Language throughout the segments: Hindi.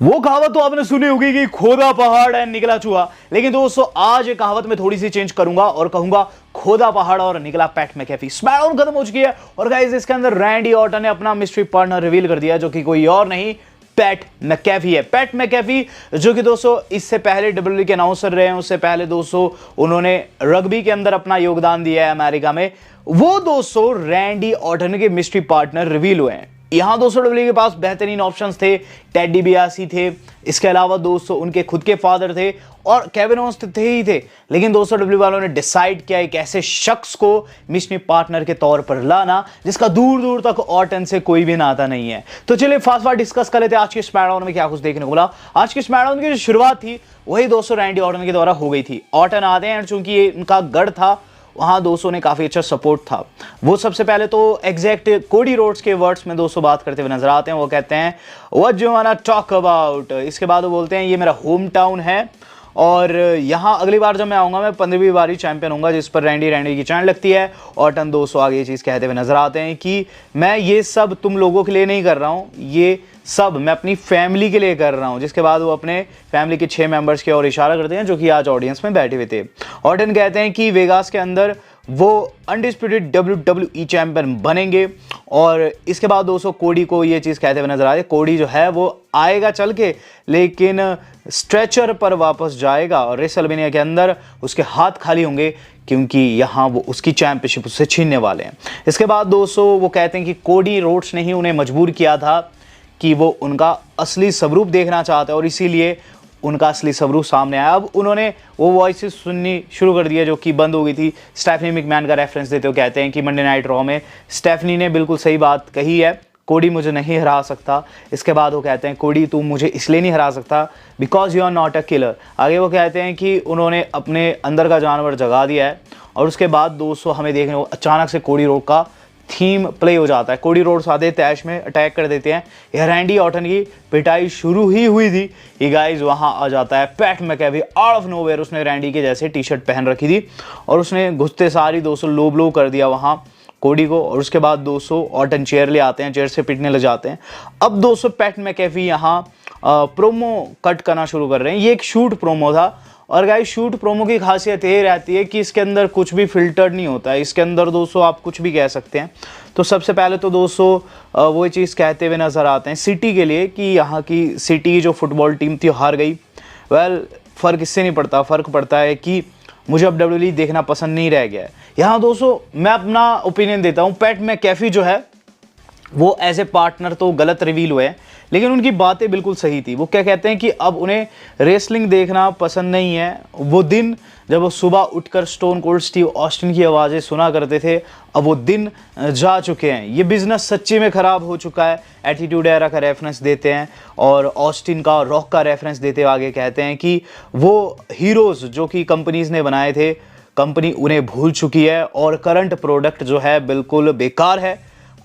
वो कहावत तो आपने सुनी होगी कि खोदा पहाड़ है निकला चूहा। लेकिन दोस्तों आज ये कहावत में थोड़ी सी चेंज करूंगा और कहूंगा खोदा पहाड़ और निकला पैट मैकेफी। स्मैकडाउन खत्म हो चुकी है और गाइस इसके अंदर रैंडी ऑर्टन ने अपना मिस्ट्री पार्टनर रिवील कर दिया जो कि कोई और नहीं पैट मैकेफी है। पैट मैकेफी जो कि दोस्तों इससे पहले डब्ल्यूडब्ल्यूई के अनाउंसर रहे हैं, उससे पहले दोस्तों उन्होंने रग्बी के अंदर अपना योगदान दिया है अमेरिका में। वो दोस्तों रैंडी ऑर्टन के मिस्ट्री पार्टनर रिवील हुए हैं। यहां दोस्तों डब्ल्यूडब्ल्यूई के पास बेहतरीन ऑप्शंस थे, टेड डिबियासी थे, इसके अलावा दोस्तों उनके खुद के फादर थे और केविन ओवेंस थे ही थे। लेकिन दोस्तों डब्ल्यूडब्ल्यूई वालों ने डिसाइड किया एक ऐसे शख्स को मिस्ट्री पार्टनर के तौर पर लाना जिसका दूर दूर तक ऑर्टन से कोई भी नाता नहीं है। तो चलिए फास्ट फास्ट डिस्कस कर लेते हैं आज के स्मैकडाउन में क्या कुछ देखने को मिला। आज के स्मैकडाउन की जो शुरुआत थी वही दोस्तों रैंडी ऑर्टन के द्वारा हो गई थी। ऑर्टन आते हैं चूंकि ये उनका गढ़ था, वहां दोस्तों ने काफी अच्छा सपोर्ट था। वो सबसे पहले तो एग्जैक्ट कोडी रोड्स के वर्ड्स में दोस्तों बात करते हुए नजर आते हैं। वो कहते हैं व्हाट यू वांना टॉक अबाउट। इसके बाद वो बोलते हैं ये मेरा होम टाउन है और यहाँ अगली बार जब मैं आऊँगा मैं 15वीं बारी चैंपियन होऊंगा, जिस पर रैंडी की चैन लगती है। ऑर्टन दोस्तों आगे ये चीज़ कहते हुए नजर आते हैं कि मैं ये सब तुम लोगों के लिए नहीं कर रहा हूँ, ये सब मैं अपनी फैमिली के लिए कर रहा हूँ। जिसके बाद वो अपने फैमिली के 6 मेंबर्स की ओर इशारा करते हैं जो कि आज ऑडियंस में बैठे हुए थे। ऑर्टन कहते हैं कि वेगास के अंदर वो अनडिस्प्यूटेड डब्ल्यूडब्ल्यूई चैंपियन बनेंगे। और इसके बाद दोस्तों कोडी को ये चीज़ कहते हुए नजर आ रही है, कोडी जो है वो आएगा चल के लेकिन स्ट्रेचर पर वापस जाएगा और रेसलमेनिया के अंदर उसके हाथ खाली होंगे क्योंकि यहाँ वो उसकी चैंपियनशिप उससे छीनने वाले हैं। इसके बाद दोस्तों वो कहते हैं कि कोडी रोड्स ने ही उन्हें मजबूर किया था कि वो उनका असली स्वरूप देखना चाहते हैं और इसीलिए उनका असली स्वरूप सामने आया। अब उन्होंने वो वॉइसेस सुननी शुरू कर दिया जो कि बंद हो गई थी। स्टेफनी मैकमैन का रेफरेंस देते हुए कहते हैं कि मंडे नाइट रॉ में स्टेफनी ने बिल्कुल सही बात कही है, कोडी मुझे नहीं हरा सकता। इसके बाद वो कहते हैं कोडी तू मुझे इसलिए नहीं हरा सकता because you are not a killer. आगे वो कहते हैं कि उन्होंने अपने अंदर का जानवर जगा दिया है। और उसके बाद दोस्तों हमें देखने को अचानक से कोडी रोड का थीम प्ले हो जाता है। कोडी रोड्स आते तैश में अटैक कर देते हैं। यह रैंडी ऑर्टन की पिटाई शुरू ही हुई थी, ये गाइस वहां आ जाता है PAT McAfee out of nowhere. उसने रैंडी के जैसे टी शर्ट पहन रखी थी और उसने घुसते सारी दोस्तों लो ब्लो कर दिया वहां कोडी को। और उसके बाद दोस्तों ऑर्टन चेयर ले आते हैं, चेयर से पिटने लग जाते हैं। अब दोस्तों पैट मैकेफी यहाँ प्रोमो कट करना शुरू कर रहे हैं। ये एक शूट प्रोमो था और गाइस शूट प्रोमो की खासियत ये रहती है कि इसके अंदर कुछ भी फिल्टर्ड नहीं होता है। इसके अंदर दोस्तों आप कुछ भी कह सकते हैं। तो सबसे पहले तो दोस्तों वो चीज़ कहते हुए नज़र आते हैं सिटी के लिए कि यहाँ की सिटी जो फुटबॉल टीम थी हार गई। फ़र्क इससे नहीं पड़ता, फ़र्क पड़ता है कि मुझे अब डब्ल्यूडब्ल्यूई देखना पसंद नहीं रह गया है। यहाँ दोस्तों मैं अपना ओपिनियन देता हूँ, पैट मैकेफी जो है वो एज ए पार्टनर तो गलत रिवील हुए हैं लेकिन उनकी बातें बिल्कुल सही थी। वो क्या कहते हैं कि अब उन्हें रेसलिंग देखना पसंद नहीं है। वो दिन जब वो सुबह उठकर स्टोन कोल्ड स्टीव ऑस्टिन की आवाज़ें सुना करते थे, अब वो दिन जा चुके हैं। ये बिजनेस सच्ची में ख़राब हो चुका है। एटीट्यूड एरा का रेफरेंस देते हैं और ऑस्टिन का रॉक का रेफरेंस देते हुए आगे कहते हैं कि वो हीरोज़ जो कि कंपनीज़ ने बनाए थे, कंपनी उन्हें भूल चुकी है और करंट प्रोडक्ट जो है बिल्कुल बेकार है।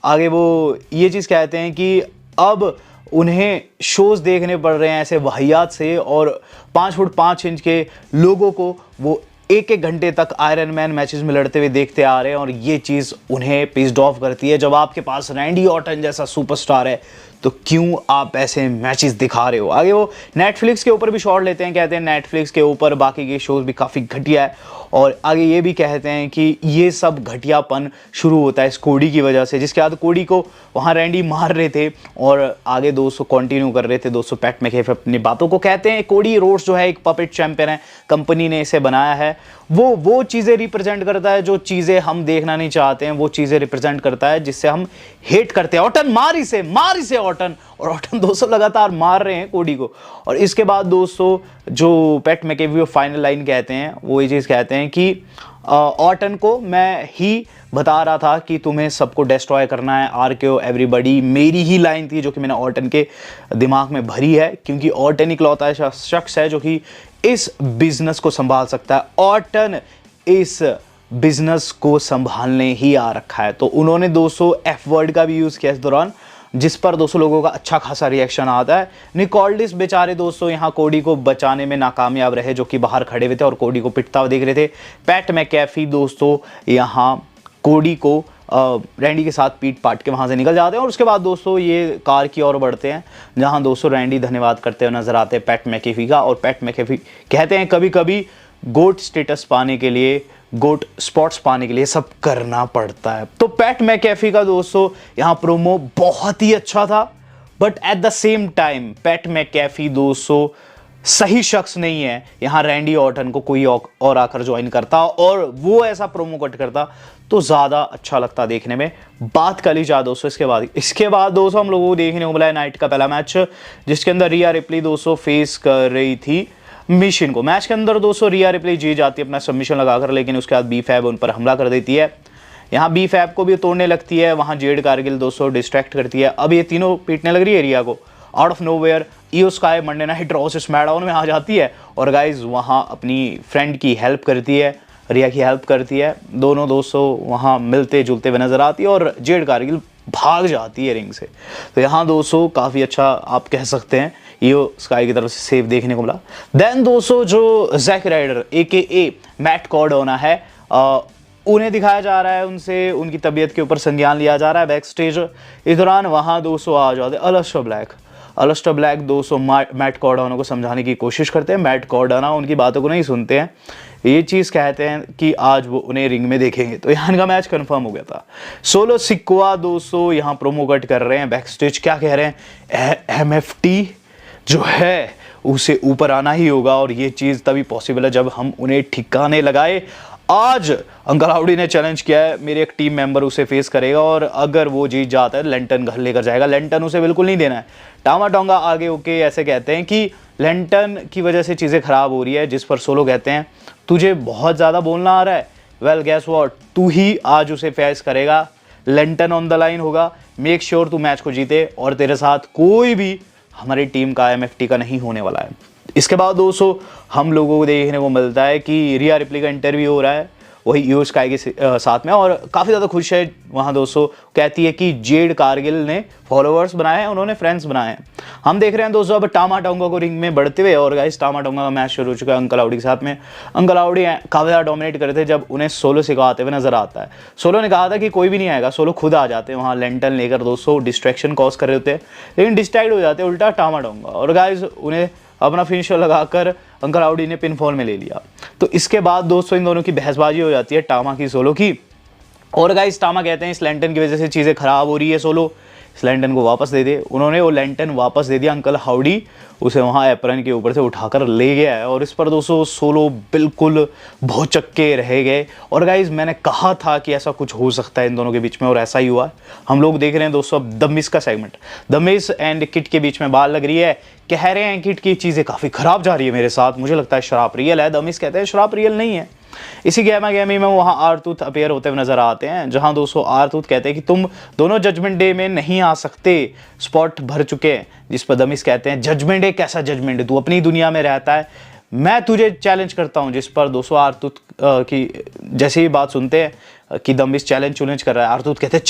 आगे वो ये चीज़ कहते हैं कि अब उन्हें शोज़ देखने पड़ रहे हैं ऐसे वाहियात से और 5 फुट 5 इंच के लोगों को वो एक घंटे तक आयरन मैन मैचेस में लड़ते हुए देखते आ रहे हैं और ये चीज़ उन्हें पिस्ड ऑफ करती है। जब आपके पास रैंडी ऑर्टन जैसा सुपरस्टार है तो क्यों आप ऐसे मैचेस दिखा रहे हो। आगे वो नेटफ्लिक्स के ऊपर भी शॉट लेते हैं, कहते हैं नेटफ्लिक्स के ऊपर बाकी के शोज़ भी काफ़ी घटिया है। और आगे ये भी कहते हैं कि ये सब घटियापन शुरू होता है इस कोडी की वजह से, जिसके बाद कोडी को वहाँ रैंडी मार रहे थे और आगे दोस्तों कंटिन्यू कर रहे थे। दोस्तों पैट मैकेफी अपनी बातों को कहते हैं कोडी रोड्स जो है एक पपेट चैंपियन है, कंपनी ने इसे बनाया है। वो चीज़ें रिप्रेजेंट करता है जो चीज़ें हम देखना नहीं चाहते हैं, वो चीज़ें रिप्रेजेंट करता है जिससे हम हेट करते हैं। ऑर्टन मार इसे ऑर्टन। और ऑर्टन दोस्तों लगातार मार रहे हैं कोडी को। और इसके बाद दोस्तों जो पैट मैकेफी फाइनल लाइन कहते हैं वो ये चीज़ कहते हैं कि ऑर्टन को मैं ही बता रहा था कि तुम्हें सबको डिस्ट्रॉय करना है, आरकेओ एवरीबॉडी। मेरी ही लाइन थी जो कि मैंने ऑर्टन के दिमाग में भरी है क्योंकि ऑर्टन इकलौता शख्स है जो कि इस बिजनेस को संभाल सकता है। ऑर्टन इस बिजनेस को संभालने ही आ रखा है। तो उन्होंने दोस्तों एफ वर्ड का भी यूज़ किया इस दौरान, जिस पर दोस्तों लोगों का अच्छा खासा रिएक्शन आता है। निकोल्डिस बेचारे दोस्तों यहाँ कोडी को बचाने में नाकामयाब रहे, जो कि बाहर खड़े हुए थे और कोडी को पिटता हुआ देख रहे थे। पैट मैकेफी दोस्तों यहाँ कोडी को रैंडी के साथ पीट पाट के वहाँ से निकल जाते हैं। और उसके बाद दोस्तों ये कार की ओर बढ़ते हैं, जहाँ दोस्तों रैंडी धन्यवाद करते हुए नजर आते हैं पैट मैकेफी का। और पैट मैकेफी कहते हैं कभी कभी गोट स्टेटस पाने के लिए, गोट स्पॉट्स पाने के लिए सब करना पड़ता है। तो पैट मैकेफी का दोस्तों यहाँ प्रोमो बहुत ही अच्छा था, but at the same time PAT McAfee दोस्तों सही शख्स नहीं है। यहाँ रैंडी ऑर्टन को कोई और आकर ज्वाइन करता और वो ऐसा प्रोमो कट करता तो ज़्यादा अच्छा लगता देखने में। बात कर ली जाए दोस्तों इसके बाद दोस्तों हम लोगों को देखने को मिला है नाइट का पहला मैच, जिसके अंदर रिया रिप्ली दोस्तों फेस कर रही थी मिशन को। मैच के अंदर दोस्तों रिया रिप्ली जीत जाती है अपना सबमिशन लगाकर, लेकिन उसके बाद बी फैब उन पर हमला कर देती है। यहाँ बी फैब को भी तोड़ने लगती है, वहाँ जेड कारगिल दोस्तों डिस्ट्रैक्ट करती है। अब ये तीनों पीटने लग रही है रिया को। Out of nowhere Iyo Sky Monday night Raw से स्मैकडाउन में आ जाती है और गाइज वहाँ अपनी फ्रेंड की हेल्प करती है, रिया की हेल्प करती है। दोनों दोस्तों वहाँ मिलते जुलते हुए नजर आती है और जेड कारगिल भाग जाती है रिंग से। तो यहाँ दोस्तों काफ़ी अच्छा आप कह सकते हैं ईओ स्काई की तरफ से सेव देखने को मिला। देन दोस्तों जो जैक राइडर AKA मैट कॉर्डोना है, उन्हें दिखाया जा रहा है, उनसे उनकी तबीयत के ऊपर संज्ञान लिया जा रहा है बैक स्टेज। इस दौरान वहाँ दोस्तों आ जाते अलिस्टर ब्लैक दोस्तों मैट कॉर्डोना को समझाने की कोशिश करते हैं। मैट कॉर्डोना उनकी बातों को नहीं सुनते हैं, ये चीज़ कहते हैं कि आज वो उन्हें रिंग में देखेंगे। तो यहाँ का मैच कंफर्म हो गया था। सोलो सिक्वा दोस्तों यहाँ प्रोमो कट कर रहे हैं बैक स्टेज। क्या कह रहे हैं, MFT जो है उसे ऊपर आना ही होगा और ये चीज़ तभी पॉसिबल है जब हम उन्हें ठिकाने लगाए। आज अंकल हाउडी ने चैलेंज किया है, मेरे एक टीम मेंबर उसे फेस करेगा और अगर वो जीत जाता है लेंटन घर लेकर जाएगा। लेंटन उसे बिल्कुल नहीं देना है। टामा टोंगा आगे होके ऐसे कहते हैं कि लेंटन की वजह से चीज़ें खराब हो रही है, जिस पर सोलो कहते हैं तुझे बहुत ज़्यादा बोलना आ रहा है। वेल गैस व्हाट, तू ही आज उसे फेस करेगा, लेंटन ऑन द लाइन होगा। मेक श्योर तू मैच को जीते और तेरे साथ कोई भी हमारी टीम का MFT का नहीं होने वाला है। इसके बाद दोस्तों हम लोगों को देखने को मिलता है कि रिया रिप्ली का इंटरव्यू हो रहा है वही ईओ स्काई के साथ में, और काफ़ी ज़्यादा खुश है वहाँ दोस्तों। कहती है कि जेड कारगिल ने फॉलोअर्स बनाए हैं, उन्होंने फ्रेंड्स बनाए हैं। हम देख रहे हैं दोस्तों अब टामा टोंगा को रिंग में बढ़ते हुए, और गाइस टामा टोंगा का मैच शुरू हो चुका है अंकल हाउडी के साथ में। अंकल हाउडी काफ़ी ज़्यादा डोमिनेट करते थे जब उन्हें सोलो सिखाते हुए नजर आता है। सोलो ने कहा था कि कोई भी नहीं आएगा, सोलो खुद आ जाते हैं वहाँ लेंटन लेकर दोस्तों, डिस्ट्रैक्शन कॉज कर रहे होते हैं, लेकिन डिस्ट्रैक्ट हो जाते हैं उल्टा टामा टोंगा, और गाइस उन्हें अपना फिनिशर लगाकर अंकल हाउडी ने पिनफॉल में ले लिया। तो इसके बाद दोस्तों इन दोनों की बहसबाजी हो जाती है टामा की सोलो की, और गाइस टामा कहते हैं इस लेंटन की वजह से चीज़ें खराब हो रही है, सोलो इस लेंटन को वापस दे दे। उन्होंने वो लेंटन वापस दे दिया, अंकल हाउडी उसे वहाँ एप्रन के ऊपर से उठाकर ले गया है, और इस पर दोस्तों सोलो बिल्कुल भौचक्के रह गए। और गाइज मैंने कहा था कि ऐसा कुछ हो सकता है इन दोनों के बीच में, और ऐसा ही हुआ। हम लोग देख रहे हैं दोस्तों अब द मिस का segment, the miss and kit के बीच में बाल लग रही है। कह रहे हैं किट की चीज़ें काफ़ी ख़राब जा रही है मेरे साथ, मुझे लगता है शराब रियल है। द मिस कहते हैं शराब रियल नहीं है। इसी गैमी में वहाँ आर्थूथ अपेयर होते हुए नजर आते हैं, जहां दोस्तों आर्थूथ कहते हैं कि तुम दोनों जजमेंट डे में नहीं आ सकते, स्पॉट भर चुके हैं। जिस पर दमिस कहते हैं जजमेंट डे कैसा जजमेंट डे, तू अपनी दुनिया में रहता है, मैं तुझे चैलेंज करता हूं। जिस पर दोस्तों आर्थूथ की जैसे ही बात सुनते हैं कि दमिस चैलेंज कर रहा है, आर्थूथ कहते हैं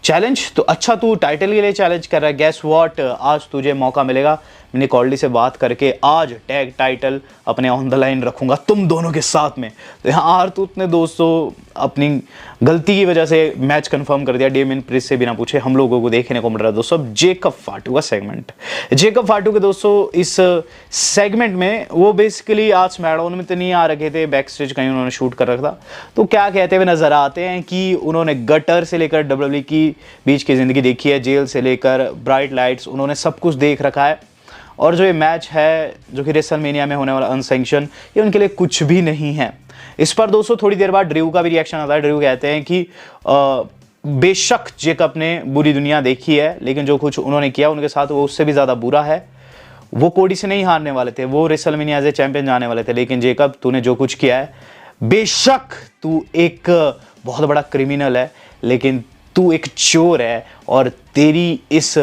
चैलेंज तो अच्छा तू टाइटल के लिए चैलेंज कर रहा है, गैस व्हाट आज तुझे मौका मिलेगा। मैंने कॉल्डी से बात करके आज टैग टाइटल अपने ऑन द लाइन रखूंगा तुम दोनों के साथ में। तो यहाँ आर्थूथ ने दोस्तों अपनी गलती की वजह से मैच कंफर्म कर दिया डेमियन प्रिस्ट से बिना पूछे। हम लोगों को देखने को मिल रहा है दोस्तों अब जेकब फाटू का सेगमेंट। जेकब फाटू के दोस्तों इस सेगमेंट में वो बेसिकली आज स्मैकडाउन में तो नहीं आ रखे थे, बैक स्टेज कहीं उन्होंने शूट कर रखा था। तो क्या कहते हुए नजर आते हैं कि उन्होंने गटर से लेकर WWE की बीच की ज़िंदगी देखी है, जेल से लेकर ब्राइट लाइट्स, उन्होंने सब कुछ देख रखा है। और जो ये मैच है जो कि रेसलमेनिया में होने वाला अनसैंक्शन, ये उनके लिए कुछ भी नहीं है। इस पर दोस्तों थोड़ी देर बाद ड्रू का भी रिएक्शन आता है। ड्रू कहते हैं कि बेशक जेकब ने बुरी दुनिया देखी है, लेकिन जो कुछ उन्होंने किया उनके साथ वो उससे भी ज़्यादा बुरा है। वो कोडी से नहीं हारने वाले थे, वो रेसलमेनिया से चैंपियन जाने वाले थे, लेकिन जेकब तूने जो कुछ किया है, बेशक तू एक बहुत बड़ा क्रिमिनल है, लेकिन तू एक चोर है, और तेरी इस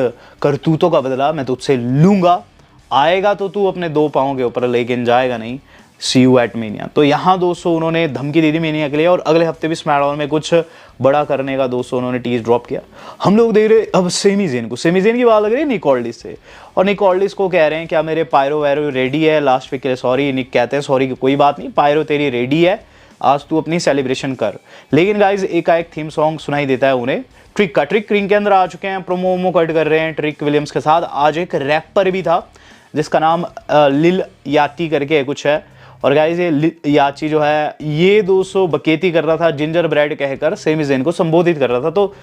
करतूतों का बदला मैं तुझसे लूँगा। आएगा तो तू अपने दो पाँव के ऊपर, लेकिन जाएगा नहीं। सी यू एट मेनिया। तो यहाँ दोस्तों उन्होंने धमकी दे दी मेनिया के लिए, और अगले हफ्ते भी स्मैकडाउन में कुछ बड़ा करने का दोस्तों उन्होंने टीज ड्रॉप किया। हम लोग देख रहे अब सेमी ज़ेन को, सेमी ज़ेन की बात लग रही है निक ऑल्डिस से, और निक ऑल्डिस को कह रहे हैं क्या मेरे पायरो वैरो रेडी है लास्ट वीक के लिए। सॉरी निक कहते हैं सॉरी की कोई बात नहीं, पायरो तेरी रेडी है, आज तू अपनी सेलिब्रेशन कर। लेकिन गाइज एक थीम सॉन्ग सुनाई देता है उन्हें ट्रिक का। ट्रिक रिंग के अंदर आ चुके हैं, प्रोमो वोमो कट कर रहे हैं ट्रिक विलियम्स के साथ। आज एक रैपर भी था जिसका नाम लिल याची करके कुछ है। और गाइज ये याची जो है ये 200 बकेती कर रहा था, जिंजर ब्रेड कहकर सेमी ज़ेन को संबोधित कर रहा था। तो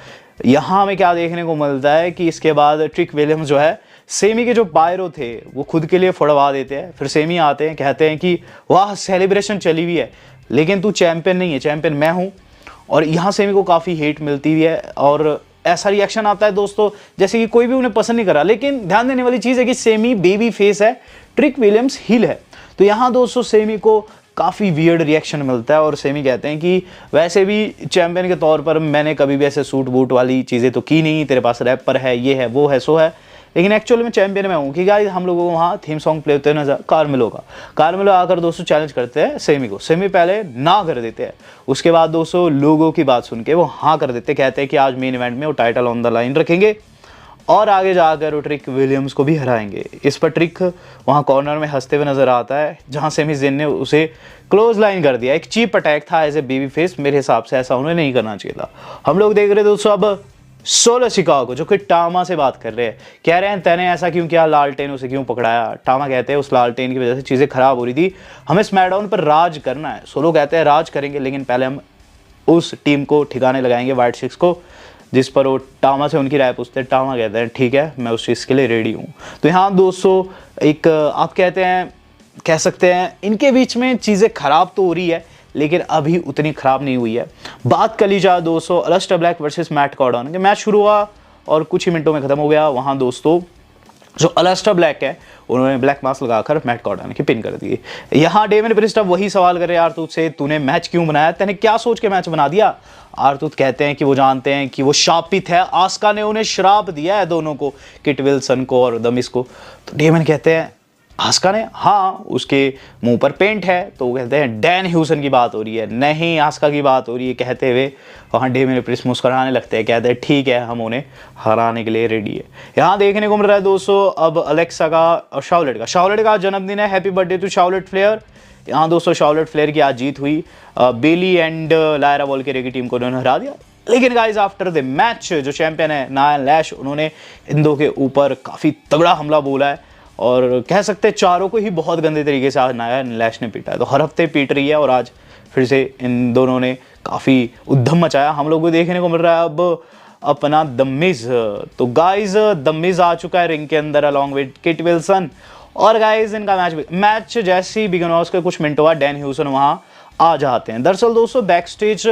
यहाँ हमें क्या देखने को मिलता है कि इसके बाद ट्रिक विलियम्स जो है सेमी के जो पायरो थे वो खुद के लिए फोड़वा देते हैं। फिर सेमी आते हैं, कहते हैं कि वाह सेलिब्रेशन चली हुई है लेकिन तू चैंपियन नहीं है, चैंपियन मैं हूँ। और यहाँ सेमी को काफ़ी हेट मिलती हुई है और ऐसा रिएक्शन आता है दोस्तों जैसे कि कोई भी उन्हें पसंद नहीं कर रहा। लेकिन ध्यान देने वाली चीज़ है कि सेमी बेबी फेस है, ट्रिक विलियम्स हील है। तो यहाँ दोस्तों सेमी को काफ़ी वियर्ड रिएक्शन मिलता है और सेमी कहते हैं कि वैसे भी चैंपियन के तौर पर मैंने कभी भी ऐसे सूट बूट वाली चीज़ें तो की नहीं, तेरे पास रैपर है, ये है वो है सो है, लेकिन एक्चुअली में चैंपियन में हूँ। कि गाइस हम लोगों को वहाँ थीम सॉन्ग प्ले होते हैं नजर कार्मेलो का। कार्मेलो आकर दोस्तों चैलेंज करते हैं सेमी को। सेमी पहले ना कर देते हैं, उसके बाद दोस्तों लोगों की बात सुन के वो हाँ कर देते, कहते हैं कि आज मेन इवेंट में वो टाइटल ऑन द लाइन रखेंगे और आगे जाकर वो ट्रिक विलियम्स को भी हराएंगे। इस पर ट्रिक वहाँ कॉर्नर में हंसते हुए नजर आता है जहाँ सेमी ज़ेन ने उसे क्लोज लाइन कर दिया। एक चीप अटैक था एज ए बेबी फेस, मेरे हिसाब से ऐसा उन्हें नहीं करना चाहिए था। हम लोग देख रहे थे दोस्तों अब सोलो सिकागो को जो कि टामा से बात कर रहे हैं, कह रहे हैं तैने ऐसा क्यों किया, लालटेन उसे क्यों पकड़ाया। टामा कहते हैं उस लालटेन की वजह से चीज़ें खराब हो रही थी, हमें स्मैकडाउन पर राज करना है। सोलो कहते हैं राज करेंगे लेकिन पहले हम उस टीम को ठिकाने लगाएंगे व्हाइट सिक्स को, जिस पर वो टामा से उनकी राय पूछते हैं। टामा कहते हैं ठीक है मैं उस चीज़ के लिए रेडी हूँ। तो यहाँ दोस्तों एक आप कहते हैं कह सकते हैं इनके बीच में चीज़ें खराब तो हो रही है लेकिन अभी उतनी खराब नहीं हुई है। बात कर ली जाए दोस्तों अलिस्टर ब्लैक वर्सेस मैट कॉर्डन के मैच शुरू हुआ और कुछ ही मिनटों में खत्म हो गया। वहाँ दोस्तों जो अलिस्टर ब्लैक है उन्होंने ब्लैक मास्क लगाकर मैट कॉर्डन की पिन कर दी। यहाँ डेमियन प्रिस्ट अब वही सवाल करे आर्थूत से, तूने मैच क्यों बनाया, तूने क्या सोच के मैच बना दिया। आर्थूत कहते हैं कि वो जानते हैं कि वो शापित है, आस्का ने उन्हें श्राप दिया है दोनों को, किट विल्सन को और द मिज को। तो डेमियन कहते हैं आस्का ने, हाँ उसके मुंह पर पेंट है। तो वो कहते हैं डैन ह्यूसन की बात हो रही है, नहीं आस्का की बात हो रही है। कहते हुए वहाँ डेमियन प्रिस्ट मुस्कुराने लगते हैं, कहते हैं ठीक है हम उन्हें हराने के लिए रेडी है। यहाँ देखने को मिल रहा है दोस्तों अब अलेक्सा का और शार्लेट का जन्मदिन है, happy birthday to Charlotte Flair. यहाँ दोस्तों शार्लेट फ्लेयर की आज जीत हुई, बेली एंड लायरा वॉल्कियर की टीम को उन्होंने हरा दिया। लेकिन गाइज आफ्टर द मैच जो चैंपियन है नाया लैश, उन्होंने इन दो के ऊपर काफ़ी तगड़ा हमला बोला है और कह सकते हैं चारों को ही बहुत गंदे तरीके से आज नाया लैश ने पीटा है। तो हर हफ्ते पीट रही है और आज फिर से इन दोनों ने काफ़ी उद्यम मचाया। हम लोग को देखने को मिल रहा है अब अपना द मिज। तो गाइज द मिज आ चुका है रिंग के अंदर अलॉन्ग विद किट विल्सन। और गाइज इनका मैच जैसे ही बिगिन हुआ उसके कुछ मिनटों बाद डैन ह्यूसन वहाँ आ जाते हैं। दरअसल दोस्तों बैक स्टेज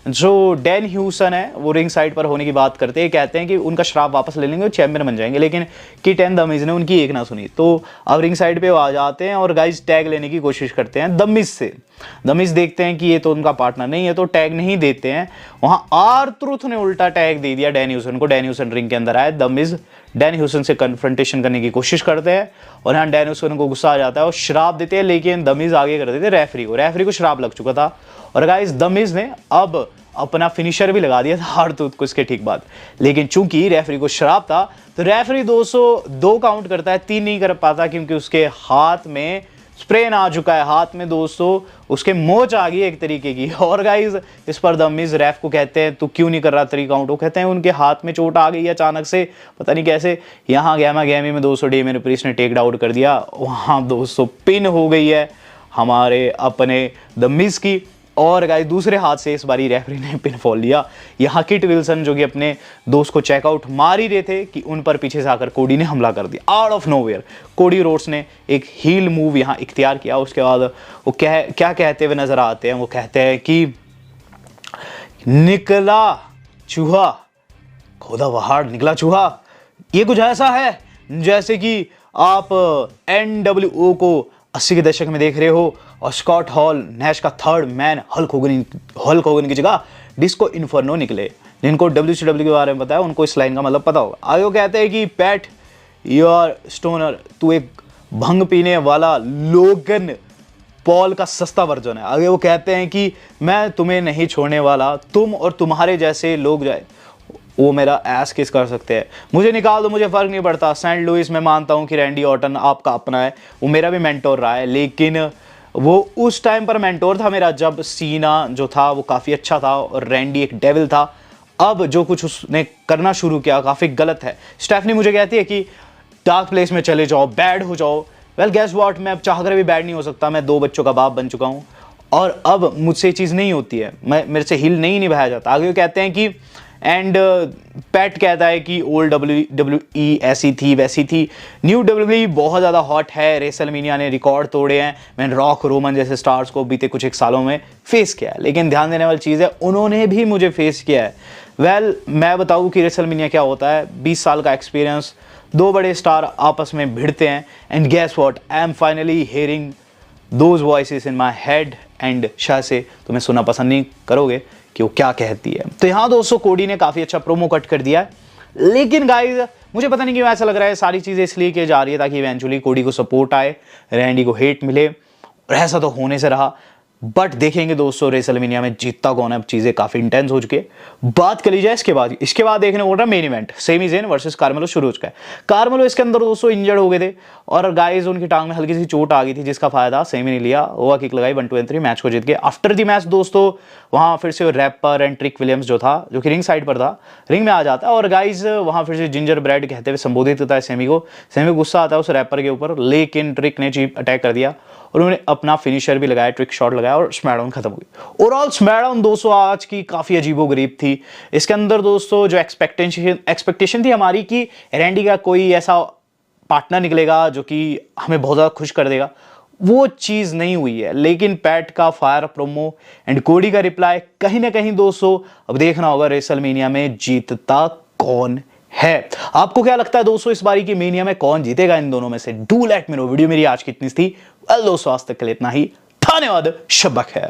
जो डैन ह्यूसन है वो रिंग साइड पर होने की बात करते हैं, कहते हैं कि उनका श्राप वापस ले लेंगे और चैंपियन बन जाएंगे। लेकिन किट एंड द मिज ने उनकी एक ना सुनी, तो अब रिंग साइड पे वो आ जाते हैं और गाइज टैग लेने की कोशिश करते हैं द मिज से। द मिज देखते हैं कि ये तो उनका पार्टनर नहीं है तो टैग नहीं देते हैं। वहाँ आर-ट्रुथ ने उल्टा टैग दे दिया डैन ह्यूसन को। डैन ह्यूसन रिंग के अंदर आए, द मिज डैन ह्यूसन से कन्फ्रंटेशन करने की कोशिश करते हैं और यहाँ डैन ह्यूसन को गुस्सा आ जाता है और श्राप देते हैं। लेकिन द मिज आगे कर देते हैं रेफरी को श्राप लग चुका था और गाइज द मिज ने अब अपना फिनिशर भी लगा दिया था आर-ट्रुथ को इसके ठीक बाद। लेकिन चूंकि रेफरी को श्राप था तो रेफरी 202 काउंट करता है, 3 नहीं कर पाता क्योंकि उसके हाथ में स्प्रेन आ चुका है। हाथ में दोस्तों उसके मोच आ गई एक तरीके की। और गाइज इस पर द मिज रेफ को कहते हैं तू क्यों नहीं कर रहा 3 काउंट। वो कहते हैं उनके हाथ में चोट आ गई है अचानक से, पता नहीं कैसे। यहाँ गैमा गैमी में दोस्तों डेमियन प्रिस्ट ने टेक डाउन कर दिया। वहाँ दोस्तों पिन हो गई है हमारे अपने द मिज की। और गाइस दूसरे हाथ से इस बारी रेफरी ने पिन फॉल लिया। यहाँ किट विल्सन जो कि अपने दोस्त को चेकआउट मार ही रहे थे कि उन पर पीछे से आकर कोडी ने हमला कर दिया out of nowhere. Cody Rhodes ने एक हील मूव यहाँ इख्तियार किया। उसके बाद वो क्या कहते हुए नजर आते हैं, वो कहते हैं कि निकला चूहा खोदा पहाड़ निकला चूहा। ये कुछ ऐसा है जैसे कि आप NWO को 80 के दशक में देख रहे हो और स्कॉट हॉल नैश का थर्ड मैन हल्क होगन की जगह डिस्को इन्फर्नो निकले। जिनको WCW के बारे में पता है उनको इस लाइन का मतलब पता होगा। आगे वो कहते हैं कि पैट योर स्टोनर, तू एक भंग पीने वाला लोगन पॉल का सस्ता वर्जन है। आगे वो कहते हैं कि मैं तुम्हें नहीं छोड़ने वाला, तुम और तुम्हारे जैसे लोग जाए वो मेरा ऐस किस कर सकते हैं, मुझे निकाल दो मुझे फ़र्क नहीं पड़ता। सेंट लुइस में मानता हूँ कि रैंडी ऑर्टन आपका अपना है, वो मेरा भी मेंटोर रहा है, लेकिन वो उस टाइम पर मेंटोर था मेरा, जब सीना जो था वो काफ़ी अच्छा था और रैंडी एक डेविल था। अब जो कुछ उसने करना शुरू किया काफ़ी गलत है। स्टेफनी मुझे कहती है कि डार्क प्लेस में चले जाओ, बैड हो जाओ। वेल गेस व्हाट, मैं अब चाहकर भी बैड नहीं हो सकता। मैं 2 बच्चों का बाप बन चुका हूँ और अब मुझसे ये चीज़ नहीं होती है। मेरे से हिल नहीं निभाया जाता। आगे वो कहते हैं कि पैट कहता है कि ओल्ड WWE ऐसी थी वैसी थी, न्यू WWE बहुत ज़्यादा हॉट है। रेसलमेनिया ने रिकॉर्ड तोड़े हैं। मैंने रॉक, रोमन जैसे स्टार्स को बीते कुछ एक सालों में फेस किया है, लेकिन ध्यान देने वाली चीज़ है उन्होंने भी मुझे फेस किया है। वेल मैं बताऊँ कि रेसलमेनिया क्या होता है। 20 साल का एक्सपीरियंस, 2 बड़े स्टार आपस में भिड़ते हैं and guess what, I am finally hearing those voices in my head and शायद से तुम्हें सुनना पसंद नहीं करोगे कि वो क्या कहती है। तो यहाँ दोस्तों कोडी ने काफ़ी अच्छा प्रोमो कट कर दिया है, लेकिन गाइज मुझे पता नहीं क्यों ऐसा लग रहा है सारी चीज़ें इसलिए की जा रही है ताकि इवेंचुअली कोडी को सपोर्ट आए, रैंडी को हेट मिले, और ऐसा तो होने से रहा। बट देखेंगे दोस्तों रेसलमेनिया में जीतता कौन है। अब चीज़ें काफ़ी इंटेंस हो चुकी है। बात कर ली जाए इसके बाद देखने को रहा main event, Sami Zayn versus Carmelo शुरू हो चुका है। कार्मेलो इसके अंदर दोस्तों इंजर्ड हो गए थे और गाइज उनकी टांग में हल्की सी चोट आ गई थी, जिसका फायदा सेमी ने लिया। ओवा किक लगाई, 1 2 3 मैच को जीत गए। आफ्टर द मैच दोस्तों वहाँ फिर से रैपर एंड ट्रिक विलियम्स जो था, जो कि रिंग साइड पर था, रिंग में आ जाता है और गाइज वहाँ फिर से जिंजर ब्रेड कहते हुए संबोधित होता है सेमी को। सेमी गुस्सा आता है उस रैपर के ऊपर, लेकिन ट्रिक ने चीप अटैक कर दिया और उन्होंने अपना फिनिशर भी लगाया, ट्रिक शॉट लगाया और स्मैकडाउन खत्म हो गई। ओवरऑल स्मैकडाउन दोस्तों आज की काफी अजीबोगरीब थी। इसके अंदर दोस्तों जो एक्सपेक्टेशन थी हमारी कि रैंडी का कोई ऐसा पार्टनर निकलेगा जो कि हमें बहुत ज्यादा खुश कर देगा, वो चीज नहीं हुई है। लेकिन पैट का फायर प्रोमो एंड कोडी का रिप्लाई, कहीं ना कहीं दोस्तों अब देखना होगा रेसलमेनिया में जीतता कौन है। आपको क्या लगता है दोस्तों इस बारी की मेनिया में कौन जीतेगा इन दोनों में से? Do let me know. Video मेरी आज की इतनी थी। दोस्तों आज तक के लिए इतना ही। धन्यवाद। शब्बा खैर।